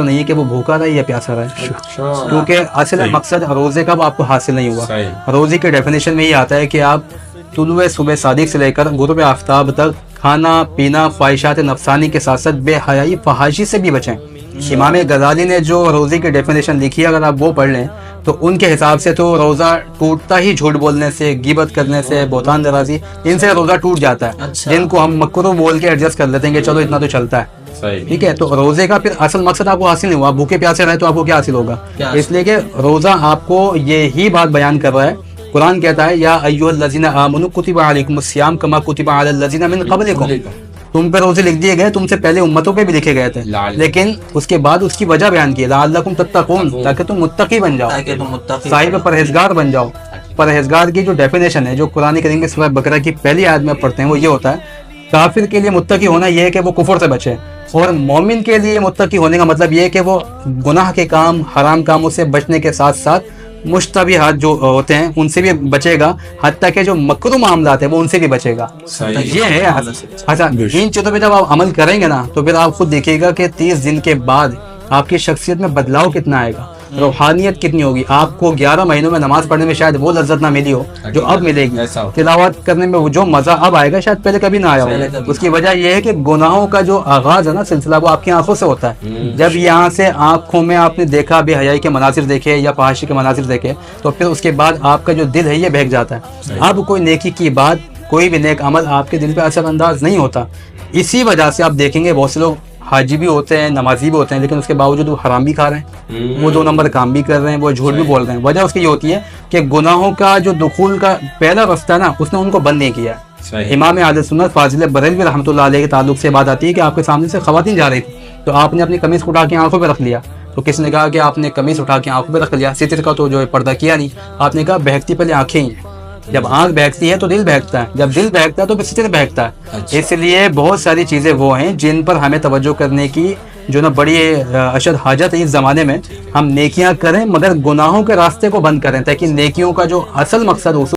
بہتر نہیں ہے کہ وہ بھوکا رہے یا پیاسا رہے، کیونکہ اصل مقصد روزے کا آپ کو حاصل نہیں ہوا۔ روزے کے ڈیفینیشن میں یہ آتا ہے کہ آپ طلوع صبح صادق سے لے کر غروب آفتاب تک کھانا پینا، خواہشات نفسانی کے ساتھ ساتھ بے حیائی فحاشی سے بھی بچیں۔ امام غزالی نے جو روزے کی ڈیفینیشن لکھی ہے، اگر آپ وہ پڑھ لیں تو ان کے حساب سے تو روزہ ٹوٹتا ہی جھوٹ بولنے سے، غیبت کرنے سے، بہتان درازی، ان سے روزہ ٹوٹ جاتا ہے، جن کو ہم مکرو بول کے ایڈجسٹ کر لیتے ہیں کہ چلو اتنا تو چلتا ہے، ٹھیک ہے۔ تو روزے کا پھر اصل مقصد آپ کو حاصل نہیں ہوا، بھوکے پیاسے رہے تو آپ کو کیا حاصل ہوگا؟ اس لیے کہ روزہ آپ کو یہی بات بیان کر رہا ہے۔ قرآن کہتا ہے یا ایھا الذین آمنوا کتب علیکم الصیام کما کتب علی الذین من قبلکم، تم پہ روزے لکھ دیے گئے، تم سے پہلے امتوں پہ بھی لکھے گئے تھے، لیکن اس کے بعد اس کی وجہ بیان کی لعلکم تتقون، تاکہ تم متقی بن جاؤ، صاحب پرہیزگار بن جاؤ۔ پرہیزگار کی جو ڈیفینیشن ہے جو قرآن کریم کے سورہ بقرہ کی پہلی آیت میں پڑھتے ہیں وہ یہ ہوتا ہے، کافر کے لیے متقی ہونا یہ ہے کہ وہ کفر سے بچے، اور مومن کے لیے متقی ہونے کا مطلب یہ ہے کہ وہ گناہ کے کام، حرام کاموں سے بچنے کے ساتھ ساتھ مشتبہات جو ہوتے ہیں ان سے بھی بچے گا، حتیٰ کہ جو مکروہ معاملات ہیں وہ ان سے بھی بچے گا۔ یہ ہے اچھا، ان چیزوں پہ جب آپ عمل کریں گے نا تو پھر آپ خود دیکھیے گا کہ 30 دن کے بعد آپ کی شخصیت میں بدلاؤ کتنا آئے گا، روحانیت کتنی ہوگی۔ آپ کو 11 مہینوں میں نماز پڑھنے میں شاید وہ لذت نہ ملی ہو جو اب ملے گی، تلاوت کرنے میں جو مزہ اب آئے گا شاید پہلے کبھی نہ آیا ہو۔ اس کی وجہ یہ ہے کہ گناہوں کا جو آغاز ہے نا سلسلہ، وہ آپ کی آنکھوں سے ہوتا ہے۔ جب یہاں سے آنکھوں میں آپ نے دیکھا بے حیائی کے مناظر دیکھے یا فحاشی کے مناظر دیکھے، تو پھر اس کے بعد آپ کا جو دل ہے یہ بہک جاتا ہے۔ اب کوئی نیکی کی بات، کوئی بھی نیک عمل آپ کے دل پہ اثر انداز نہیں ہوتا۔ اسی وجہ سے آپ دیکھیں گے بہت سے لوگ حاجی بھی ہوتے ہیں، نمازی بھی ہوتے ہیں، لیکن اس کے باوجود وہ حرام بھی کھا رہے ہیں، وہ 2 نمبر کام بھی کر رہے ہیں، وہ جھوٹ بھی بول رہے ہیں۔ وجہ اس کی یہ ہوتی ہے کہ گناہوں کا جو دخول کا پہلا رستہ ہے نا اس نے ان کو بند نہیں کیا ہے۔ امام اہل سنت فاضل بریلوی رحمۃ اللہ علیہ کے تعلق سے بات آتی ہے کہ آپ کے سامنے سے خواتین جا رہی تھی تو آپ نے اپنی قمیض اٹھا کے آنکھوں پہ رکھ لیا، تو کس نے کہا کہ آپ نے قمیض اٹھا کے آنکھوں پہ رکھ لیا، ستر کا تو جو پردہ کیا نہیں، آپ نے کہا بہکتی پہلے آنکھیں ہی ہیں، جب آنکھ بہکتی ہے تو دل بہکتا ہے، جب دل بہکتا ہے تو پھر ستر بہکتا ہے۔ اس لیے بہت ساری چیزیں وہ ہیں جن پر ہمیں توجہ کرنے کی جو نا بڑی اشد حاجت ہے اس زمانے میں۔ ہم نیکیاں کریں مگر گناہوں کے راستے کو بند کریں، تاکہ نیکیوں کا جو اصل مقصد